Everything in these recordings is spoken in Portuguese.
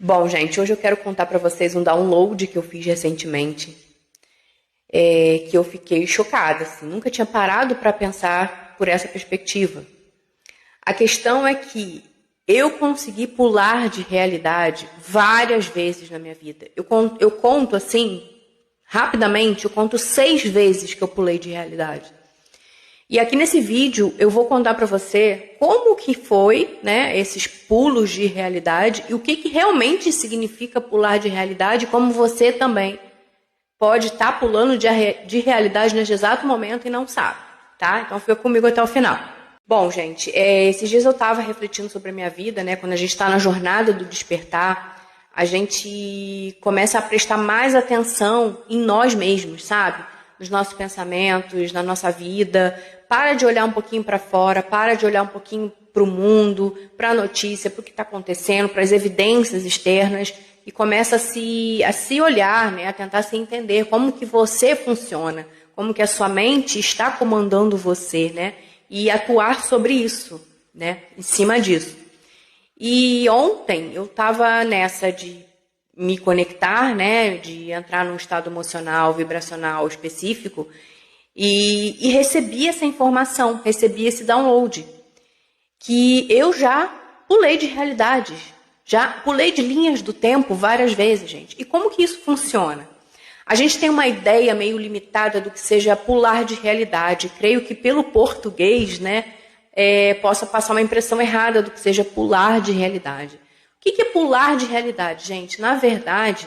Bom, gente, hoje eu quero contar para vocês um download que eu fiz recentemente, que eu fiquei chocada, assim, nunca tinha parado para pensar por essa perspectiva. A questão é que eu consegui pular de realidade várias vezes na minha vida. Eu conto assim, rapidamente, eu conto 6 vezes que eu pulei de realidade. E aqui nesse vídeo eu vou contar para você como que foi, né, esses pulos de realidade e o que realmente significa pular de realidade, como você também pode estar pulando de realidade nesse exato momento e não sabe, tá? Então fica comigo até o final. Bom, gente, esses dias eu estava refletindo sobre a minha vida, né? Quando a gente está na jornada do despertar, a gente começa a prestar mais atenção em nós mesmos, sabe? Nos nossos pensamentos, na nossa vida. Para de olhar um pouquinho para fora, para de olhar um pouquinho para o mundo, para a notícia, para o que está acontecendo, para as evidências externas e começa a se olhar, né, a tentar se entender como que você funciona, como que a sua mente está comandando você, né, e atuar sobre isso, né, em cima disso. E ontem eu estava nessa de me conectar, né, de entrar num estado emocional, vibracional específico e recebi essa informação, recebi esse download, que eu já pulei de realidades, já pulei de linhas do tempo várias vezes, gente. E como que isso funciona? A gente tem uma ideia meio limitada do que seja pular de realidade. Creio que pelo português, né, possa passar uma impressão errada do que seja pular de realidade. O que é pular de realidade, gente? Na verdade,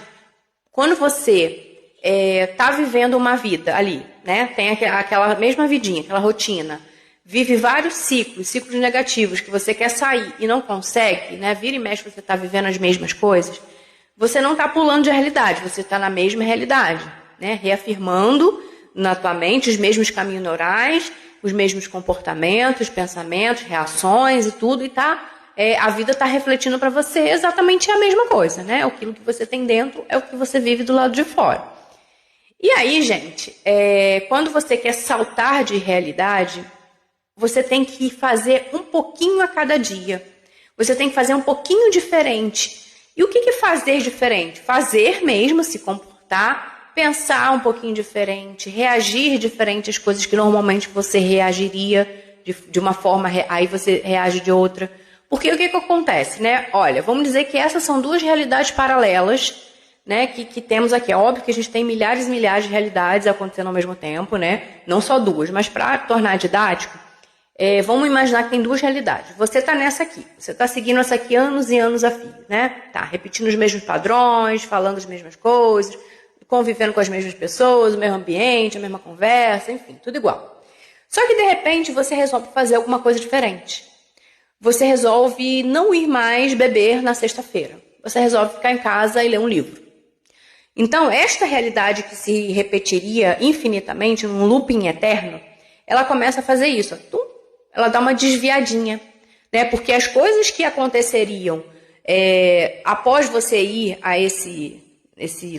quando você está vivendo uma vida ali, né? Tem aquela mesma vidinha, aquela rotina, vive vários ciclos negativos que você quer sair e não consegue, né? Vira e mexe, você está vivendo as mesmas coisas. Você não está pulando de realidade, você está na mesma realidade, né? Reafirmando na tua mente os mesmos caminhos neurais, os mesmos comportamentos, pensamentos, reações e tudo, e a vida está refletindo para você exatamente a mesma coisa, né? Aquilo que você tem dentro é o que você vive do lado de fora. E aí, gente, quando você quer saltar de realidade, você tem que fazer um pouquinho a cada dia. Você tem que fazer um pouquinho diferente. E o que é fazer diferente? Fazer mesmo, se comportar, pensar um pouquinho diferente, reagir diferente às coisas que normalmente você reagiria de uma forma, aí você reage de outra. Porque o que acontece, né? Olha, vamos dizer que essas são duas realidades paralelas, né, que temos aqui. É óbvio que a gente tem milhares e milhares de realidades acontecendo ao mesmo tempo, né? Não só duas, mas para tornar didático, vamos imaginar que tem duas realidades. Você está nessa aqui, você está seguindo essa aqui anos e anos a fio, né? Tá repetindo os mesmos padrões, falando as mesmas coisas, convivendo com as mesmas pessoas, o mesmo ambiente, a mesma conversa, enfim, tudo igual. Só que de repente você resolve fazer alguma coisa diferente. Você resolve não ir mais beber na sexta-feira. Você resolve ficar em casa e ler um livro. Então, esta realidade que se repetiria infinitamente, num looping eterno, ela começa a fazer isso. Ela dá uma desviadinha, né? Porque as coisas que aconteceriam após você ir a esse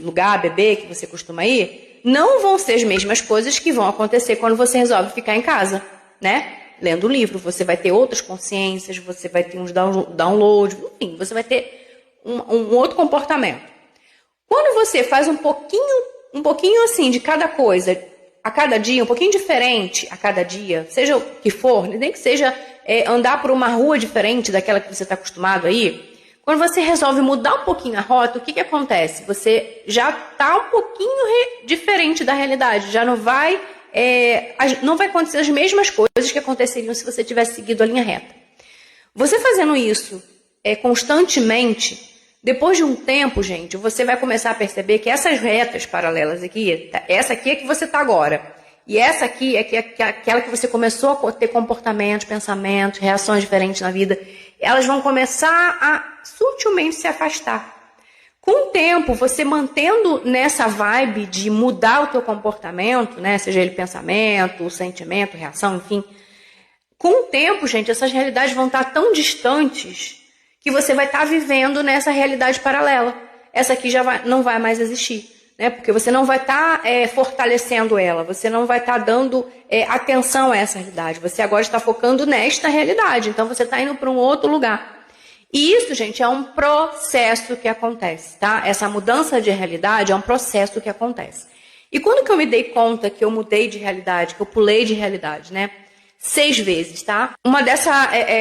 lugar, beber, que você costuma ir, não vão ser as mesmas coisas que vão acontecer quando você resolve ficar em casa, né? Lendo um livro. Você vai ter outras consciências, você vai ter uns downloads, enfim, você vai ter um outro comportamento. Quando você faz um pouquinho assim de cada coisa, a cada dia, um pouquinho diferente a cada dia, seja o que for, nem que seja andar por uma rua diferente daquela que você está acostumado aí, quando você resolve mudar um pouquinho a rota, o que acontece? Você já está um pouquinho diferente da realidade, já não vai acontecer as mesmas coisas que aconteceriam se você tivesse seguido a linha reta. Você fazendo isso constantemente, depois de um tempo, gente, você vai começar a perceber que essas retas paralelas aqui, essa aqui é que você está agora, e essa aqui é aquela que você começou a ter comportamentos, pensamentos, reações diferentes na vida, elas vão começar a sutilmente se afastar. Com o tempo, você mantendo nessa vibe de mudar o teu comportamento, né, seja ele pensamento, sentimento, reação, enfim, com o tempo, gente, essas realidades vão estar tão distantes que você vai estar vivendo nessa realidade paralela. Essa aqui não vai mais existir, né? Porque você não vai estar fortalecendo ela, você não vai estar dando atenção a essa realidade. Você agora está focando nesta realidade, então você está indo para um outro lugar. E isso, gente, é um processo que acontece, tá? Essa mudança de realidade é um processo que acontece. E quando que eu me dei conta que eu mudei de realidade, que eu pulei de realidade, né? 6 vezes, tá?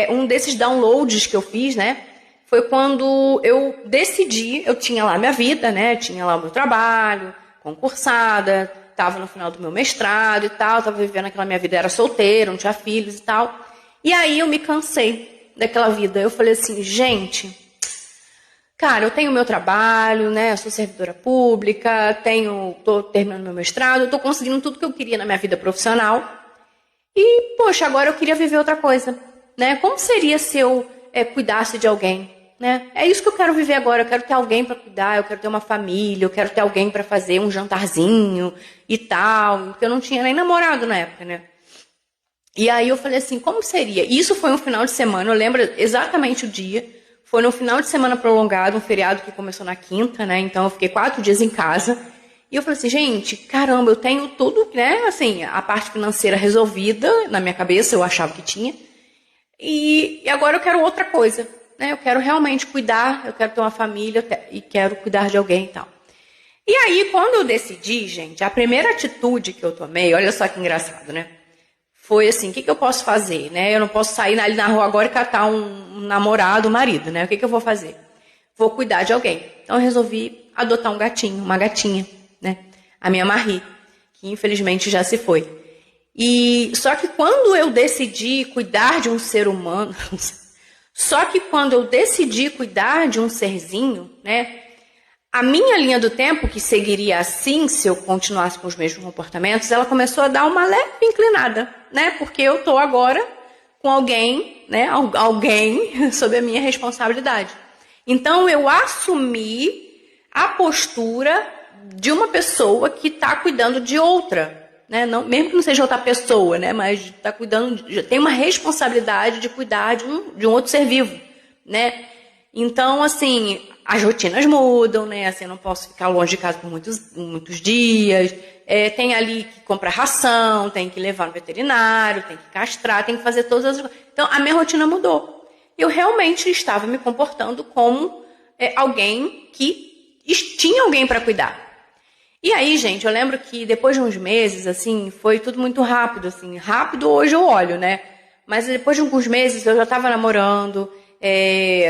Um desses downloads que eu fiz, né? Foi quando eu decidi, eu tinha lá minha vida, né? Tinha lá o meu trabalho, concursada, estava no final do meu mestrado e tal, estava vivendo aquela minha vida, era solteira, não tinha filhos e tal. E aí eu me cansei daquela vida. Eu falei assim, gente, cara, eu tenho meu trabalho, né? Eu sou servidora pública, tô terminando meu mestrado, tô conseguindo tudo que eu queria na minha vida profissional. E, poxa, agora eu queria viver outra coisa, né? Como seria se eu cuidasse de alguém, né? É isso que eu quero viver agora. Eu quero ter alguém para cuidar, eu quero ter uma família, eu quero ter alguém para fazer um jantarzinho e tal, porque eu não tinha nem namorado na época, né? E aí eu falei assim, como seria? Isso foi um final de semana, eu lembro exatamente o dia. Foi no final de semana prolongado, um feriado que começou na quinta, né? Então eu fiquei 4 dias em casa. E eu falei assim, gente, caramba, eu tenho tudo, né? Assim, a parte financeira resolvida na minha cabeça, eu achava que tinha. E agora eu quero outra coisa, né? Eu quero realmente cuidar, eu quero ter uma família e quero cuidar de alguém e tal. E aí, quando eu decidi, gente, a primeira atitude que eu tomei, olha só que engraçado, né? Foi assim, o que eu posso fazer, né? Eu não posso sair ali na rua agora e catar um namorado, um marido, né? O que eu vou fazer? Vou cuidar de alguém. Então eu resolvi adotar um gatinho, uma gatinha, né? A minha Marie, que infelizmente já se foi. E só que quando eu decidi cuidar de um ser humano, só que quando eu decidi cuidar de um serzinho, né? A minha linha do tempo, que seguiria assim, se eu continuasse com os mesmos comportamentos, ela começou a dar uma leve inclinada, né? Porque eu tô agora com alguém, né? Alguém sob a minha responsabilidade. Então, eu assumi a postura de uma pessoa que está cuidando de outra, né? Não, mesmo que não seja outra pessoa, né? Mas está cuidando, tem uma responsabilidade de cuidar de um outro ser vivo, né? Então, assim, as rotinas mudam, né? Assim, eu não posso ficar longe de casa por muitos dias. Tem ali que comprar ração, tem que levar no veterinário, tem que castrar, tem que fazer todas as coisas. Então, a minha rotina mudou. Eu realmente estava me comportando como alguém que tinha alguém para cuidar. E aí, gente, eu lembro que depois de uns meses, assim, foi tudo muito rápido, assim. Rápido hoje eu olho, né? Mas depois de alguns meses eu já estava namorando.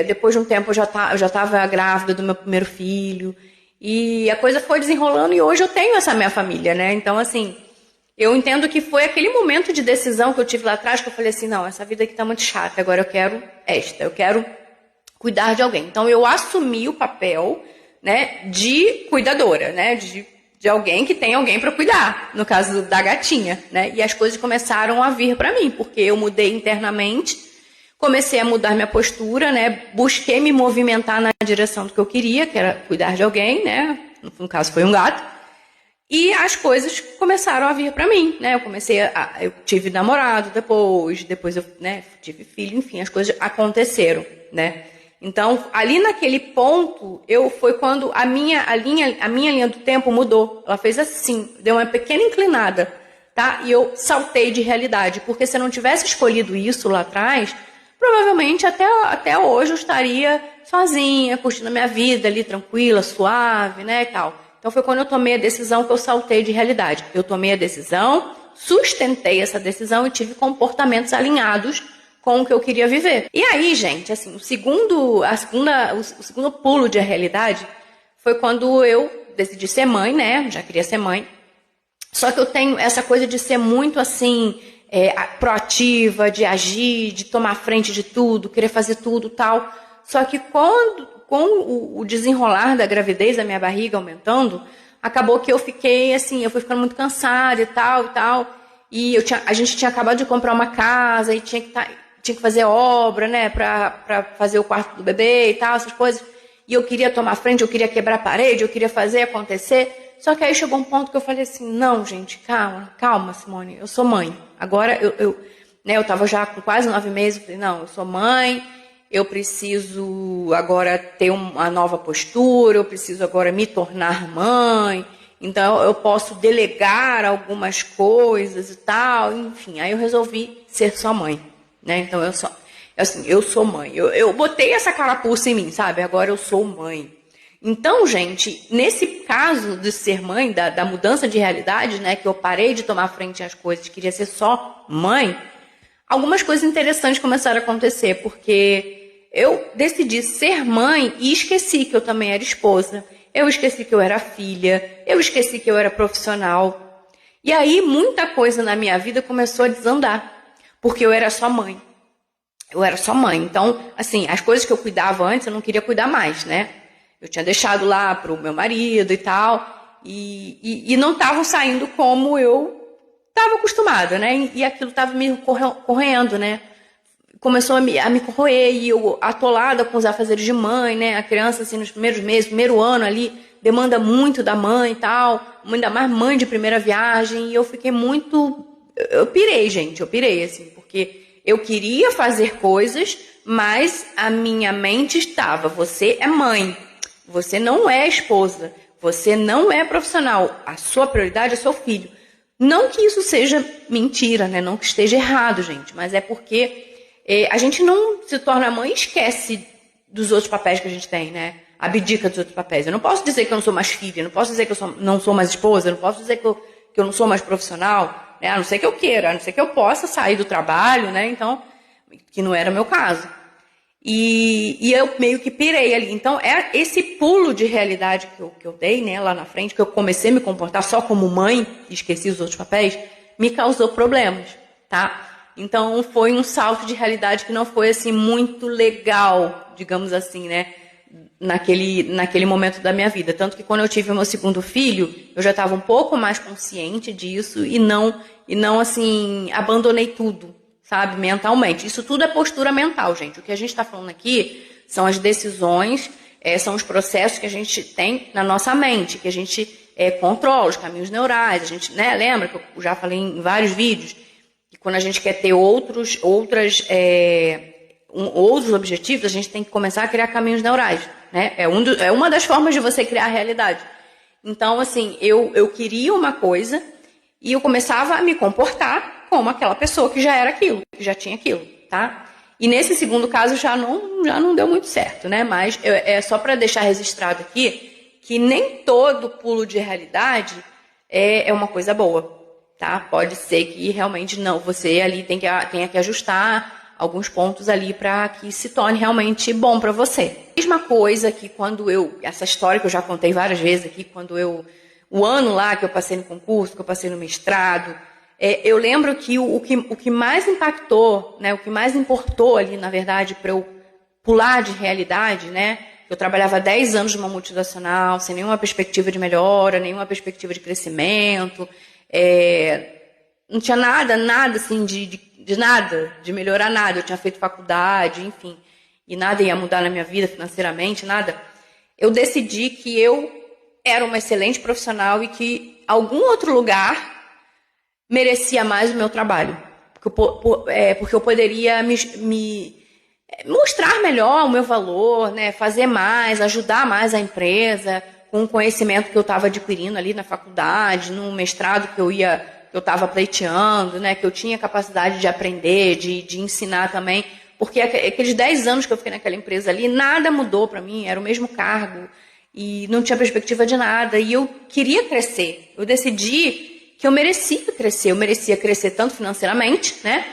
Depois de um tempo eu já estava grávida do meu primeiro filho. E a coisa foi desenrolando e hoje eu tenho essa minha família, né? Então, assim, eu entendo que foi aquele momento de decisão que eu tive lá atrás que eu falei assim, não, essa vida aqui tá muito chata, agora eu quero cuidar de alguém. Então, eu assumi o papel, né, de cuidadora, né, de alguém que tem alguém para cuidar, no caso da gatinha, né? E as coisas começaram a vir para mim, porque eu mudei internamente. Comecei a mudar minha postura, né? Busquei me movimentar na direção do que eu queria, que era cuidar de alguém, né? No caso foi um gato. E as coisas começaram a vir para mim, né? Eu tive namorado depois eu, né, tive filho, enfim, as coisas aconteceram, né? Então, ali naquele ponto, foi quando a minha linha do tempo mudou. Ela fez assim, deu uma pequena inclinada, tá? E eu saltei de realidade, porque se eu não tivesse escolhido isso lá atrás, provavelmente até hoje eu estaria sozinha, curtindo a minha vida ali, tranquila, suave, né, e tal. Então foi quando eu tomei a decisão que eu saltei de realidade. Eu tomei a decisão, sustentei essa decisão e tive comportamentos alinhados com o que eu queria viver. E aí, gente, assim, o segundo pulo de realidade foi quando eu decidi ser mãe, né, já queria ser mãe. Só que eu tenho essa coisa de ser muito assim, proativa, de agir, de tomar frente de tudo, querer fazer tudo tal. Só que com o desenrolar da gravidez, da minha barriga aumentando, acabou que eu fiquei assim, eu fui ficando muito cansada e tal. E a gente tinha acabado de comprar uma casa e tinha que fazer obra, né, pra fazer o quarto do bebê e tal, essas coisas. E eu queria tomar frente, eu queria quebrar a parede, eu queria fazer acontecer. Só que aí chegou um ponto que eu falei assim, não, gente, calma, Simone, eu sou mãe. Agora, eu tava já com quase 9 meses, eu falei, não, eu sou mãe, eu preciso agora ter uma nova postura, eu preciso agora me tornar mãe, então eu posso delegar algumas coisas e tal, enfim. Aí eu resolvi ser só mãe, né? Então Assim, eu sou mãe. Eu botei essa carapuça em mim, sabe? Agora eu sou mãe. Então, gente, nesse caso de ser mãe, da mudança de realidade, né? Que eu parei de tomar frente às coisas, queria ser só mãe, algumas coisas interessantes começaram a acontecer, porque eu decidi ser mãe e esqueci que eu também era esposa, eu esqueci que eu era filha, eu esqueci que eu era profissional. E aí muita coisa na minha vida começou a desandar, porque eu era só mãe. Eu era só mãe. Então, assim, as coisas que eu cuidava antes, eu não queria cuidar mais, né? Eu tinha deixado lá pro meu marido e tal, e não estavam saindo como eu estava acostumada, né? E aquilo estava me corroendo, né? Começou a me corroer, e eu atolada com os afazeres de mãe, né? A criança, assim, nos primeiros meses, primeiro ano ali, demanda muito da mãe e tal, ainda mais mãe de primeira viagem, e eu fiquei muito... Eu pirei, gente, assim, porque eu queria fazer coisas, mas a minha mente estava, você é mãe, você não é esposa, você não é profissional, a sua prioridade é seu filho. Não que isso seja mentira, né? Não que esteja errado, gente, mas é porque a gente não se torna mãe e esquece dos outros papéis que a gente tem, né? Abdica dos outros papéis. Eu não posso dizer que eu não sou mais filha, eu não posso dizer que eu não sou mais esposa, eu não posso dizer que eu não sou mais profissional, né? A não ser que eu queira, a não ser que eu possa sair do trabalho, né? Então, que não era o meu caso. E eu meio que pirei ali. Então, é esse pulo de realidade que eu dei, né, lá na frente, que eu comecei a me comportar só como mãe, e esqueci os outros papéis, me causou problemas, tá? Então, foi um salto de realidade que não foi, assim, muito legal, digamos assim, né, naquele momento da minha vida. Tanto que quando eu tive o meu segundo filho, eu já estava um pouco mais consciente disso e não assim, abandonei tudo, sabe, mentalmente. Isso tudo é postura mental, gente. O que a gente está falando aqui são as decisões, são os processos que a gente tem na nossa mente, que a gente controla, os caminhos neurais. A gente, né, lembra que eu já falei em vários vídeos, que quando a gente quer ter outros objetivos, a gente tem que começar a criar caminhos neurais, né? É uma das formas de você criar a realidade. Então, assim, eu queria uma coisa e eu começava a me comportar como aquela pessoa que já era aquilo, que já tinha aquilo, tá? E nesse segundo caso já não deu muito certo, né? Mas é só para deixar registrado aqui que nem todo pulo de realidade é uma coisa boa, tá? Pode ser que realmente não, você ali tenha que ajustar alguns pontos ali para que se torne realmente bom para você. Mesma coisa que quando essa história que eu já contei várias vezes aqui, o ano lá que eu passei no concurso, que eu passei no mestrado, eu lembro que o que mais impactou, né, o que mais importou ali, na verdade, para eu pular de realidade, né, eu trabalhava 10 anos numa multinacional, sem nenhuma perspectiva de melhora, nenhuma perspectiva de crescimento, não tinha nada assim de nada, de melhorar nada. Eu tinha feito faculdade, enfim, e nada ia mudar na minha vida financeiramente, nada. Eu decidi que eu era uma excelente profissional e que algum outro lugar merecia mais o meu trabalho, porque eu poderia me mostrar melhor o meu valor, né, fazer mais, ajudar mais a empresa com o conhecimento que eu estava adquirindo ali na faculdade, no mestrado que eu estava pleiteando, né, que eu tinha capacidade de aprender, de ensinar também, porque aqueles 10 anos que eu fiquei naquela empresa ali, nada mudou para mim, era o mesmo cargo, e não tinha perspectiva de nada, e eu queria crescer. Eu decidi que eu merecia crescer tanto financeiramente, né,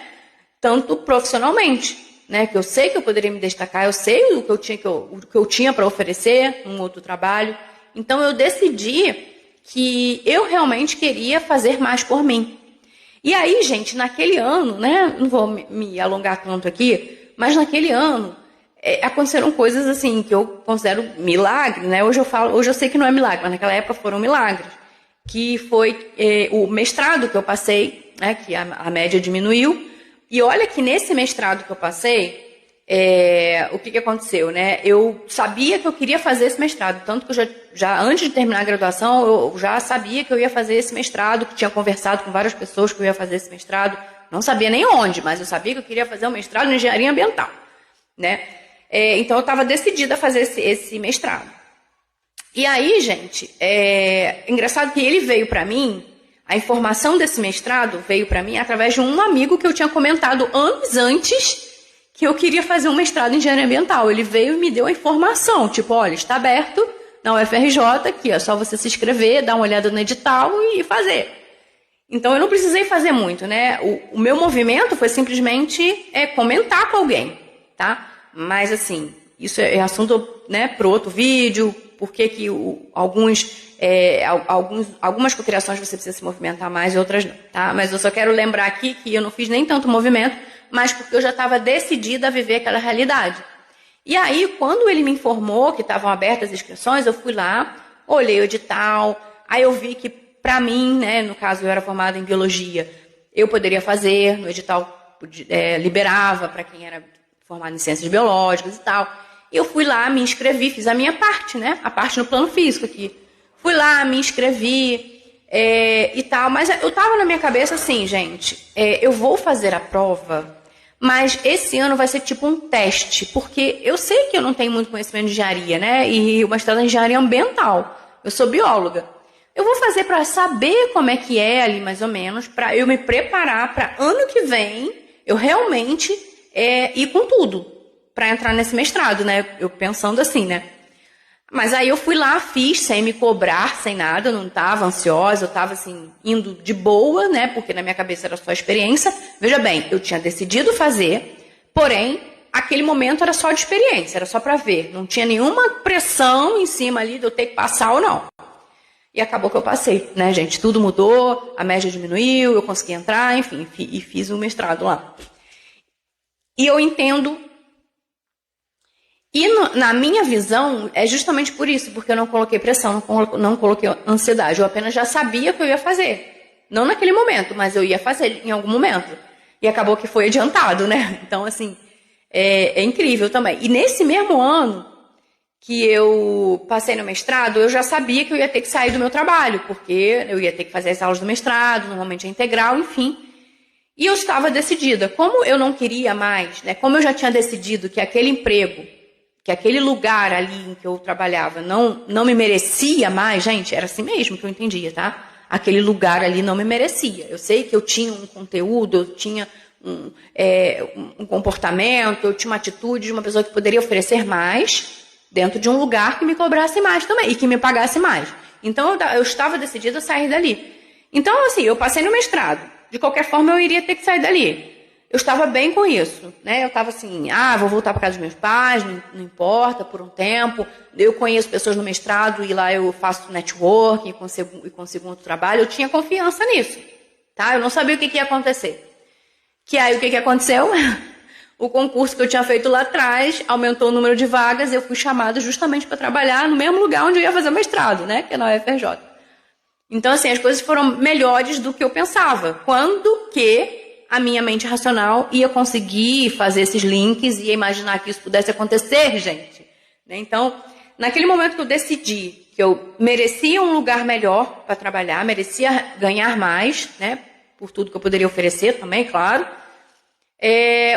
tanto profissionalmente, né, que eu sei que eu poderia me destacar, eu sei o que eu tinha para oferecer num outro trabalho. Então eu decidi que eu realmente queria fazer mais por mim. E aí, gente, naquele ano, né, não vou me alongar tanto aqui, mas naquele ano aconteceram coisas assim que eu considero milagre, né? Hoje eu sei que não é milagre, mas naquela época foram milagres, que foi o mestrado que eu passei, né, que a média diminuiu. E olha que nesse mestrado que eu passei, o que aconteceu, né? Eu sabia que eu queria fazer esse mestrado, tanto que eu já antes de terminar a graduação, eu já sabia que eu ia fazer esse mestrado, que tinha conversado com várias pessoas que eu ia fazer esse mestrado, não sabia nem onde, mas eu sabia que eu queria fazer um mestrado em engenharia ambiental, né? Então eu estava decidida a fazer esse mestrado. E aí, gente, engraçado que ele veio para mim, a informação desse mestrado veio para mim através de um amigo que eu tinha comentado anos antes, que eu queria fazer um mestrado em engenharia ambiental. Ele veio e me deu a informação, tipo, olha, está aberto na UFRJ, aqui é só você se inscrever, dar uma olhada no edital e fazer. Então, eu não precisei fazer muito, né? O meu movimento foi simplesmente comentar com alguém, tá? Mas, assim, isso é assunto, né, para outro vídeo, porque que algumas cocriações você precisa se movimentar mais e outras não, tá? Mas eu só quero lembrar aqui que eu não fiz nem tanto movimento, mas porque eu já estava decidida a viver aquela realidade. E aí, quando ele me informou que estavam abertas as inscrições, eu fui lá, olhei o edital, aí eu vi que, para mim, né, no caso eu era formada em biologia, eu poderia fazer, no edital liberava para quem era formado em ciências biológicas e tal. Eu fui lá, me inscrevi, fiz a minha parte, né, a parte no plano físico aqui. Fui lá, me inscrevi e tal, mas eu tava na minha cabeça assim, gente, eu vou fazer a prova, mas esse ano vai ser tipo um teste, porque eu sei que eu não tenho muito conhecimento de engenharia, né, e uma estrada em engenharia ambiental, eu sou bióloga. Eu vou fazer para saber como é que é ali, mais ou menos, para eu me preparar para ano que vem, eu realmente ir com tudo, para entrar nesse mestrado, né, eu pensando assim, né. Mas aí eu fui lá, fiz, sem me cobrar, sem nada, eu não estava ansiosa, eu estava assim, indo de boa, né, porque na minha cabeça era só experiência. Veja bem, eu tinha decidido fazer, porém, aquele momento era só de experiência, era só para ver. Não tinha nenhuma pressão em cima ali de eu ter que passar ou não. E acabou que eu passei, né, gente? Tudo mudou, a média diminuiu, eu consegui entrar, enfim, e fiz o mestrado lá. E eu entendo. E na minha visão, é justamente por isso, porque eu não coloquei pressão, não coloquei ansiedade. Eu apenas já sabia que eu ia fazer. Não naquele momento, mas eu ia fazer em algum momento. E acabou que foi adiantado, né? Então, assim, é incrível também. E nesse mesmo ano que eu passei no mestrado, eu já sabia que eu ia ter que sair do meu trabalho, porque eu ia ter que fazer as aulas do mestrado, normalmente é integral, enfim. E eu estava decidida. Como eu não queria mais, né? Como eu já tinha decidido que aquele emprego, que aquele lugar ali em que eu trabalhava não me merecia mais, gente, era assim mesmo que eu entendia, tá? Aquele lugar ali não me merecia. Eu sei que eu tinha um conteúdo, eu tinha um comportamento, eu tinha uma atitude de uma pessoa que poderia oferecer mais dentro de um lugar que me cobrasse mais também e que me pagasse mais. Então, eu estava decidida a sair dali. Então, assim, eu passei no mestrado. De qualquer forma, eu iria ter que sair dali. Eu estava bem com isso, né? Eu estava assim, vou voltar para casa dos meus pais, não importa, por um tempo. Eu conheço pessoas no mestrado e lá eu faço networking e consigo outro trabalho. Eu tinha confiança nisso, tá? Eu não sabia o que ia acontecer. Que aí, o que aconteceu? O concurso que eu tinha feito lá atrás aumentou o número de vagas e eu fui chamada justamente para trabalhar no mesmo lugar onde eu ia fazer o mestrado, né? Que é na UFRJ. Então, assim, as coisas foram melhores do que eu pensava. Quando que a minha mente racional ia conseguir fazer esses links e imaginar que isso pudesse acontecer, gente. Então, naquele momento que eu decidi que eu merecia um lugar melhor para trabalhar, merecia ganhar mais, né, por tudo que eu poderia oferecer também, claro,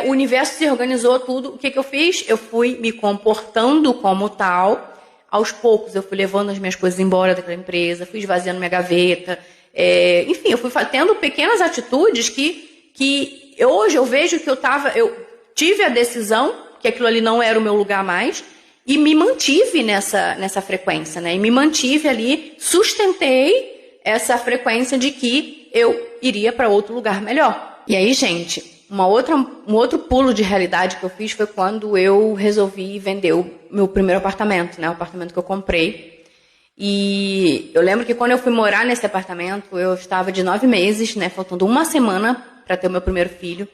o universo se organizou tudo. O que eu fiz? Eu fui me comportando como tal. Aos poucos, eu fui levando as minhas coisas embora daquela empresa, fui esvaziando minha gaveta. Enfim, eu fui tendo pequenas atitudes que hoje eu vejo que eu tive a decisão que aquilo ali não era o meu lugar mais e me mantive nessa frequência, né? E me mantive ali, sustentei essa frequência de que eu iria para outro lugar melhor. E aí, gente, um outro pulo de realidade que eu fiz foi quando eu resolvi vender o meu primeiro apartamento, né? O apartamento que eu comprei. E eu lembro que quando eu fui morar nesse apartamento, eu estava de 9 meses, né? Faltando uma semana para ter o meu primeiro filho.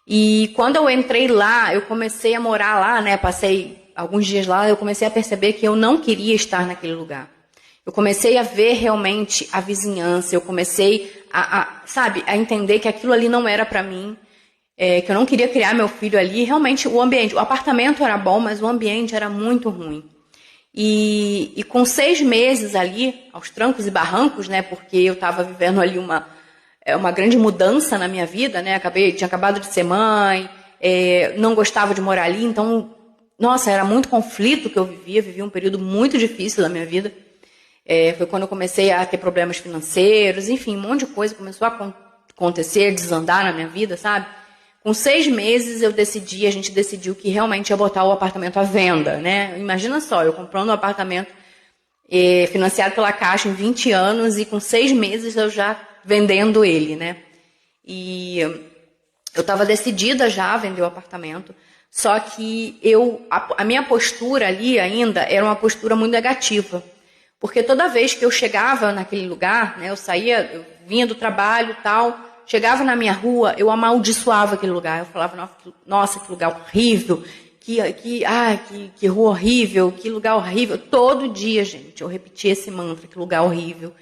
E quando eu entrei lá, eu comecei a morar lá, né? Passei alguns dias lá, eu comecei a perceber que eu não queria estar naquele lugar. Eu comecei a ver realmente a vizinhança, eu comecei a entender que aquilo ali não era para mim, que eu não queria criar meu filho ali. Realmente o apartamento era bom, mas o ambiente era muito ruim. E com 6 meses ali, aos trancos e barrancos, né? Porque eu estava vivendo ali uma grande mudança na minha vida, né? Tinha acabado de ser mãe, não gostava de morar ali, então, nossa, era muito conflito que eu vivia um período muito difícil da minha vida. Foi quando eu comecei a ter problemas financeiros, enfim, um monte de coisa começou a acontecer, desandar na minha vida, sabe? Com 6 meses a gente decidiu que realmente ia botar o apartamento à venda, né? Imagina só, eu comprando um apartamento financiado pela Caixa em 20 anos e com 6 meses eu já vendendo ele, né? E eu estava decidida já a vender o apartamento, só que a minha postura ali ainda era uma postura muito negativa, porque toda vez que eu chegava naquele lugar, né, eu vinha do trabalho e tal, chegava na minha rua, eu amaldiçoava aquele lugar. Eu falava, nossa, que lugar horrível, que rua horrível, que lugar horrível. Todo dia, gente, eu repetia esse mantra, que lugar horrível,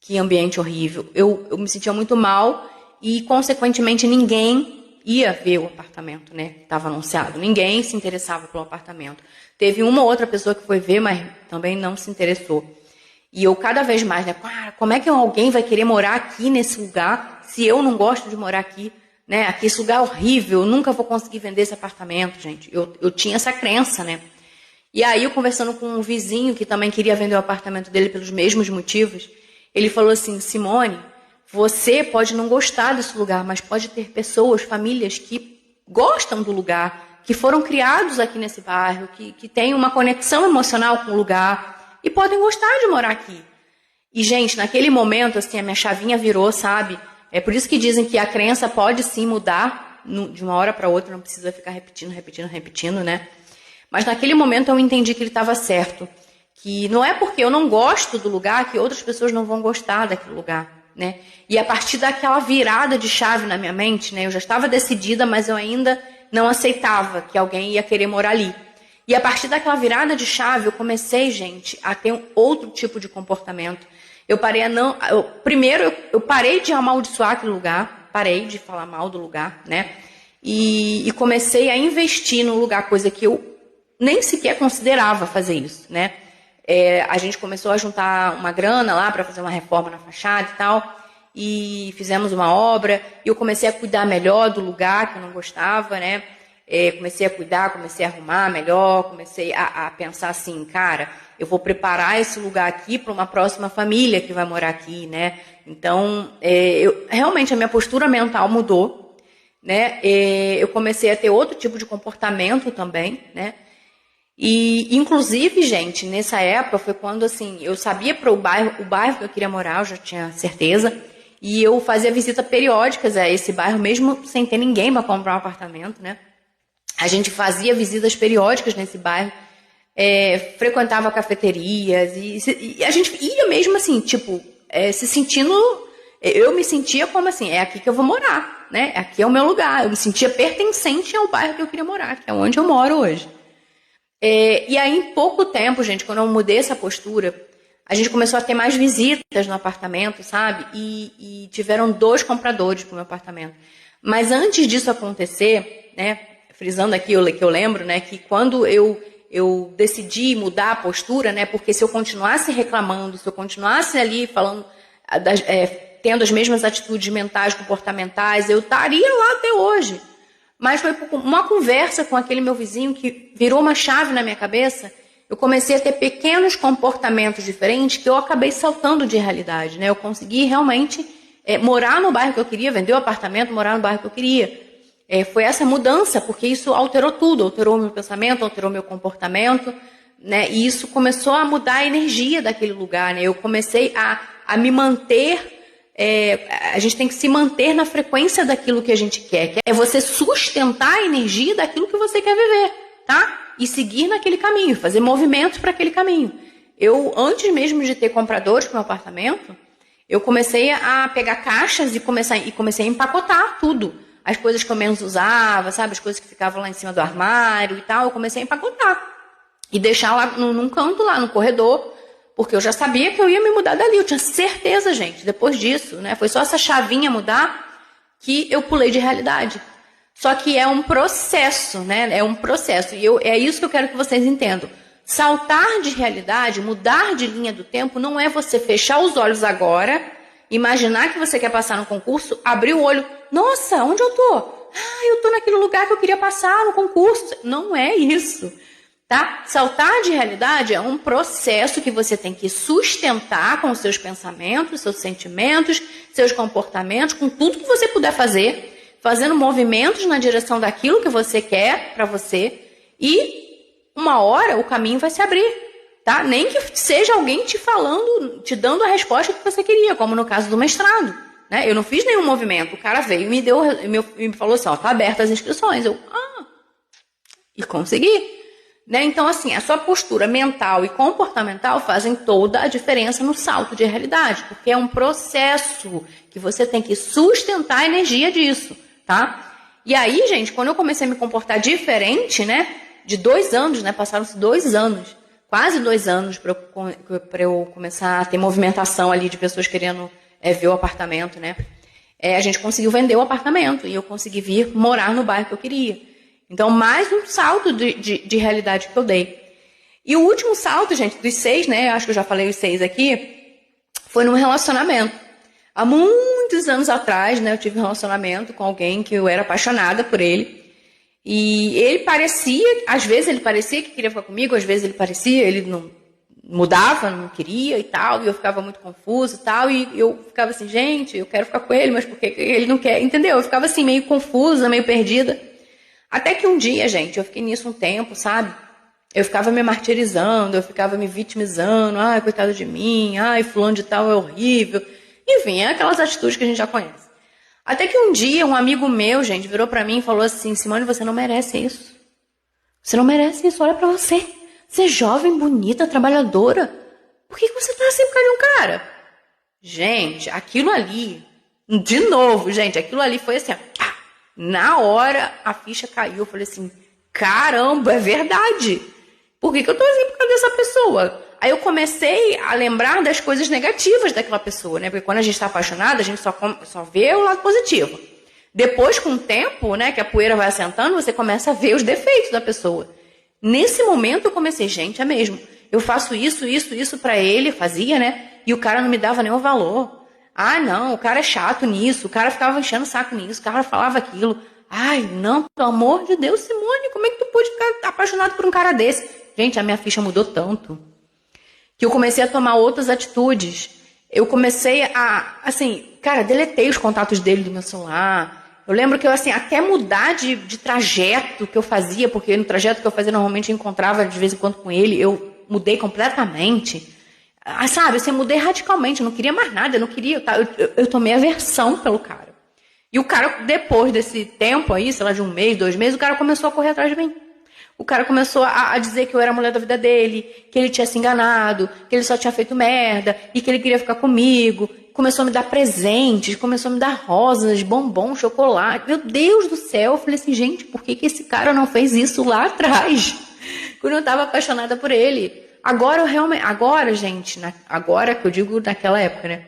que ambiente horrível. Eu me sentia muito mal e, consequentemente, ninguém ia ver o apartamento, né, que estava anunciado. Ninguém se interessava pelo apartamento. Teve uma ou outra pessoa que foi ver, mas também não se interessou. E eu cada vez mais, né, como é que alguém vai querer morar aqui nesse lugar se eu não gosto de morar aqui, né? Aqui esse lugar é horrível, eu nunca vou conseguir vender esse apartamento, gente. Eu tinha essa crença, né? E aí, eu conversando com um vizinho que também queria vender o apartamento dele pelos mesmos motivos, ele falou assim, Simone, você pode não gostar desse lugar, mas pode ter pessoas, famílias que gostam do lugar, que foram criados aqui nesse bairro, que têm uma conexão emocional com o lugar e podem gostar de morar aqui. E, gente, naquele momento, assim, a minha chavinha virou, sabe? É por isso que dizem que a crença pode sim mudar de uma hora para outra, não precisa ficar repetindo, né? Mas naquele momento eu entendi que ele estava certo. Que não é porque eu não gosto do lugar que outras pessoas não vão gostar daquele lugar, né? E a partir daquela virada de chave na minha mente, né? Eu já estava decidida, mas eu ainda não aceitava que alguém ia querer morar ali. E a partir daquela virada de chave, eu comecei, gente, a ter um outro tipo de comportamento. Primeiro, eu parei de amaldiçoar aquele lugar, parei de falar mal do lugar, né? E comecei a investir no lugar, coisa que eu nem sequer considerava fazer isso, né? A gente começou a juntar uma grana lá para fazer uma reforma na fachada e tal, e fizemos uma obra, e eu comecei a cuidar melhor do lugar que eu não gostava, né? Comecei a cuidar, comecei a arrumar melhor, comecei a pensar assim, cara, eu vou preparar esse lugar aqui para uma próxima família que vai morar aqui, né? Então, realmente a minha postura mental mudou, né? Eu comecei a ter outro tipo de comportamento também, né? E, inclusive, gente, nessa época foi quando, assim, eu sabia para o bairro que eu queria morar, eu já tinha certeza, e eu fazia visitas periódicas a esse bairro, mesmo sem ter ninguém para comprar um apartamento, né? A gente fazia visitas periódicas nesse bairro, frequentava cafeterias, e a gente ia mesmo assim, tipo, se sentindo... Eu me sentia como assim, é aqui que eu vou morar, né? Aqui é o meu lugar. Eu me sentia pertencente ao bairro que eu queria morar, que é onde eu moro hoje. E aí, em pouco tempo, gente, quando eu mudei essa postura, a gente começou a ter mais visitas no apartamento, sabe? E tiveram 2 compradores para o meu apartamento. Mas antes disso acontecer, né? Frisando aqui que eu lembro, né, que quando eu decidi mudar a postura, né, porque se eu continuasse reclamando, se eu continuasse ali falando, tendo as mesmas atitudes mentais, comportamentais, eu estaria lá até hoje. Mas foi uma conversa com aquele meu vizinho que virou uma chave na minha cabeça. Eu comecei a ter pequenos comportamentos diferentes que eu acabei saltando de realidade, né? Eu consegui realmente morar no bairro que eu queria, vender o apartamento, morar no bairro que eu queria. Foi essa mudança, porque isso alterou tudo, alterou o meu pensamento, alterou o meu comportamento, né? E isso começou a mudar a energia daquele lugar, né? Eu comecei a me manter, a gente tem que se manter na frequência daquilo que a gente quer, que é você sustentar a energia daquilo que você quer viver, tá? E seguir naquele caminho, fazer movimentos para aquele caminho. Eu, antes mesmo de ter compradores para o meu apartamento, eu comecei a pegar caixas e comecei a empacotar tudo. As coisas que eu menos usava, sabe? As coisas que ficavam lá em cima do armário e tal, eu comecei a empacotar. E deixar lá num canto, lá no corredor, porque eu já sabia que eu ia me mudar dali. Eu tinha certeza, gente, depois disso, né? Foi só essa chavinha mudar que eu pulei de realidade. Só que é um processo, né? É um processo. E é isso que eu quero que vocês entendam. Saltar de realidade, mudar de linha do tempo, não é você fechar os olhos agora, imaginar que você quer passar no concurso, abrir o olho, nossa, onde eu tô? Eu tô naquele lugar que eu queria passar no concurso. Não é isso, tá? Saltar de realidade é um processo que você tem que sustentar com os seus pensamentos, seus sentimentos, seus comportamentos, com tudo que você puder fazer fazendo movimentos na direção daquilo que você quer para você, e uma hora o caminho vai se abrir, tá? Nem que seja alguém te falando, te dando a resposta que você queria, como no caso do mestrado, né? Eu não fiz nenhum movimento, o cara veio e me falou assim, ó, tá aberta as inscrições. E consegui. Né? Então, assim, a sua postura mental e comportamental fazem toda a diferença no salto de realidade, porque é um processo que você tem que sustentar a energia disso, tá? E aí, gente, quando eu comecei a me comportar diferente, né, de 2 anos, né, passaram-se 2 anos, quase 2 anos para eu começar a ter movimentação ali de pessoas querendo ver o apartamento, né? A gente conseguiu vender o apartamento e eu consegui vir morar no bairro que eu queria. Então, mais um salto de realidade que eu dei. E o último salto, gente, dos 6, né? Acho que eu já falei os 6 aqui, foi num relacionamento. Há muitos anos atrás, né? Eu tive um relacionamento com alguém que eu era apaixonada por ele. E ele parecia, às vezes ele parecia que queria ficar comigo, às vezes ele não mudava, não queria e tal. E eu ficava muito confusa e tal. E eu ficava assim, gente, eu quero ficar com ele, mas por que ele não quer? Entendeu? Eu ficava assim, meio confusa, meio perdida. Até que um dia, gente, eu fiquei nisso um tempo, sabe? Eu ficava me martirizando, eu ficava me vitimizando. Ai, coitado de mim. Ai, fulano de tal é horrível. Enfim, é aquelas atitudes que a gente já conhece. Até que um dia, um amigo meu, gente, virou pra mim e falou assim, Simone, você não merece isso. Você não merece isso, olha pra você. Você é jovem, bonita, trabalhadora. Por que você tá assim por causa de um cara? Gente, aquilo ali, de novo, gente, aquilo ali foi assim, ó. Na hora, a ficha caiu. Eu falei assim, caramba, é verdade. Por que eu tô assim por causa dessa pessoa? Aí eu comecei a lembrar das coisas negativas daquela pessoa, né? Porque quando a gente está apaixonada, a gente só vê o lado positivo. Depois, com o tempo, né, que a poeira vai assentando, você começa a ver os defeitos da pessoa. Nesse momento, eu comecei, gente, é mesmo. Eu faço isso pra ele, fazia, né? E o cara não me dava nenhum valor. Ah, não, o cara é chato nisso, o cara ficava enchendo o saco nisso, o cara falava aquilo. Ai, não, pelo amor de Deus, Simone, como é que tu pode ficar apaixonado por um cara desse? Gente, a minha ficha mudou tanto que eu comecei a tomar outras atitudes. Eu comecei a, assim, cara, deletei os contatos dele do meu celular. Eu lembro que eu, assim, até mudar de trajeto que eu fazia, porque no trajeto que eu fazia, normalmente eu encontrava de vez em quando com ele, eu mudei completamente. Sabe, assim, eu mudei radicalmente, eu não queria mais nada, eu não queria, eu tomei aversão pelo cara. E o cara, depois desse tempo aí, sei lá, de 1 mês, 2 meses, o cara começou a correr atrás de mim. O cara começou a dizer que eu era a mulher da vida dele, que ele tinha se enganado, que ele só tinha feito merda, e que ele queria ficar comigo. Começou a me dar presentes, começou a me dar rosas, bombom, chocolate. Meu Deus do céu, eu falei assim, gente, por que esse cara não fez isso lá atrás? Quando eu estava apaixonada por ele. Agora, gente, agora que eu digo naquela época, né?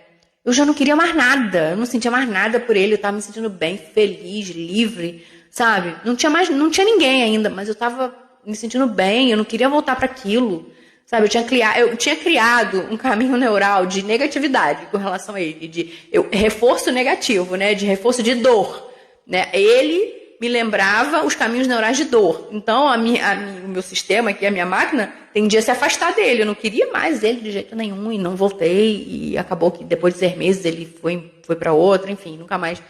Eu já não queria mais nada, eu não sentia mais nada por ele, eu tava me sentindo bem, feliz, livre, sabe? Não tinha ninguém ainda, mas eu tava me sentindo bem, eu não queria voltar para aquilo, sabe? Eu tinha criado um caminho neural de negatividade com relação a ele, reforço negativo, né? De reforço de dor, né? Ele me lembrava os caminhos neurais de dor. Então, o meu sistema aqui, a minha máquina, tendia a se afastar dele. Eu não queria mais ele de jeito nenhum e não voltei. E acabou que depois de 6 meses ele foi para outra. Enfim, nunca mais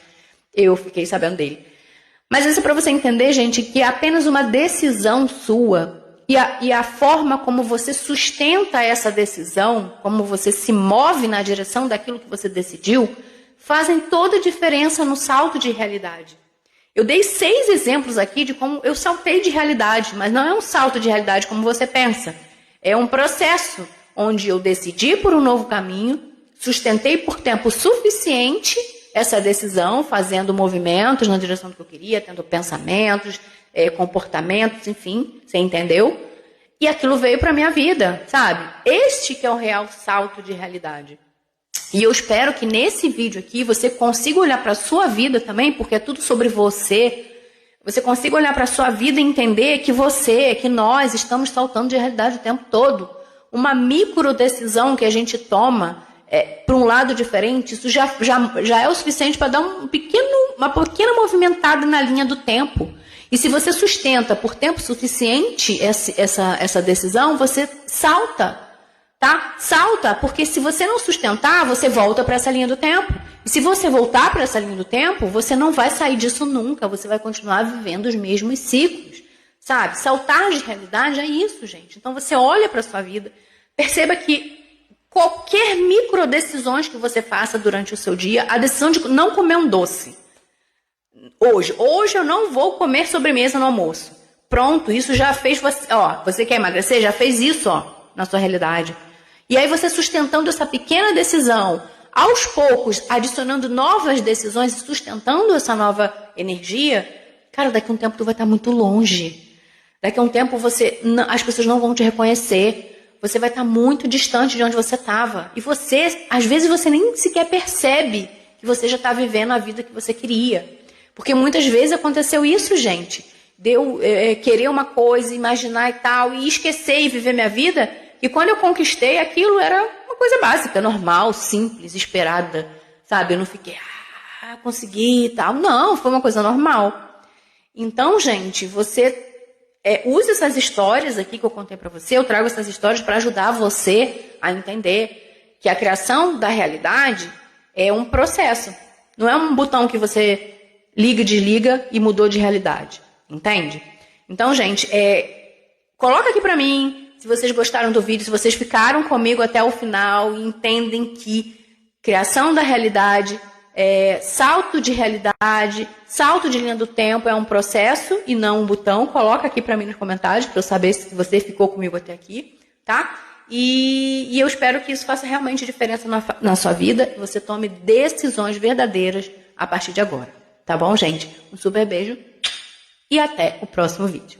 eu fiquei sabendo dele. Mas isso é para você entender, gente, que é apenas uma decisão sua. E a forma como você sustenta essa decisão, como você se move na direção daquilo que você decidiu, fazem toda a diferença no salto de realidade. Eu dei 6 exemplos aqui de como eu saltei de realidade, mas não é um salto de realidade como você pensa. É um processo onde eu decidi por um novo caminho, sustentei por tempo suficiente essa decisão, fazendo movimentos na direção do que eu queria, tendo pensamentos, comportamentos, enfim, você entendeu? E aquilo veio para a minha vida, sabe? Este que é o real salto de realidade. E eu espero que nesse vídeo aqui você consiga olhar para a sua vida também, porque é tudo sobre você. Você consiga olhar para a sua vida e entender que nós estamos saltando de realidade o tempo todo. Uma micro decisão que a gente toma para um lado diferente, isso já é o suficiente para dar uma pequena movimentada na linha do tempo. E se você sustenta por tempo suficiente essa decisão, você salta tá? Salta, porque se você não sustentar, você volta para essa linha do tempo. E se você voltar para essa linha do tempo, você não vai sair disso nunca, você vai continuar vivendo os mesmos ciclos, sabe? Saltar de realidade é isso, gente. Então você olha para sua vida, perceba que qualquer micro decisões que você faça durante o seu dia, a decisão de não comer um doce. Hoje eu não vou comer sobremesa no almoço. Pronto, isso já fez você, você quer emagrecer? Já fez isso, na sua realidade. E aí você sustentando essa pequena decisão, aos poucos, adicionando novas decisões e sustentando essa nova energia, cara, daqui a um tempo tu vai estar muito longe. Daqui a um tempo as pessoas não vão te reconhecer. Você vai estar muito distante de onde você estava. E às vezes você nem sequer percebe que você já está vivendo a vida que você queria. Porque muitas vezes aconteceu isso, gente. De eu querer uma coisa, imaginar e tal, e esquecer e viver minha vida. E quando eu conquistei, aquilo era uma coisa básica, normal, simples, esperada. Sabe? Eu não fiquei, consegui e tal. Não, foi uma coisa normal. Então, gente, você use essas histórias aqui que eu contei para você. Eu trago essas histórias para ajudar você a entender que a criação da realidade é um processo. Não é um botão que você liga e desliga e mudou de realidade. Entende? Então, gente, coloca aqui pra mim se vocês gostaram do vídeo, se vocês ficaram comigo até o final e entendem que criação da realidade, salto de realidade, salto de linha do tempo é um processo e não um botão. Coloca aqui pra mim nos comentários pra eu saber se você ficou comigo até aqui, tá? E eu espero que isso faça realmente diferença na sua vida e você tome decisões verdadeiras a partir de agora. Tá bom, gente? Um super beijo. E até o próximo vídeo.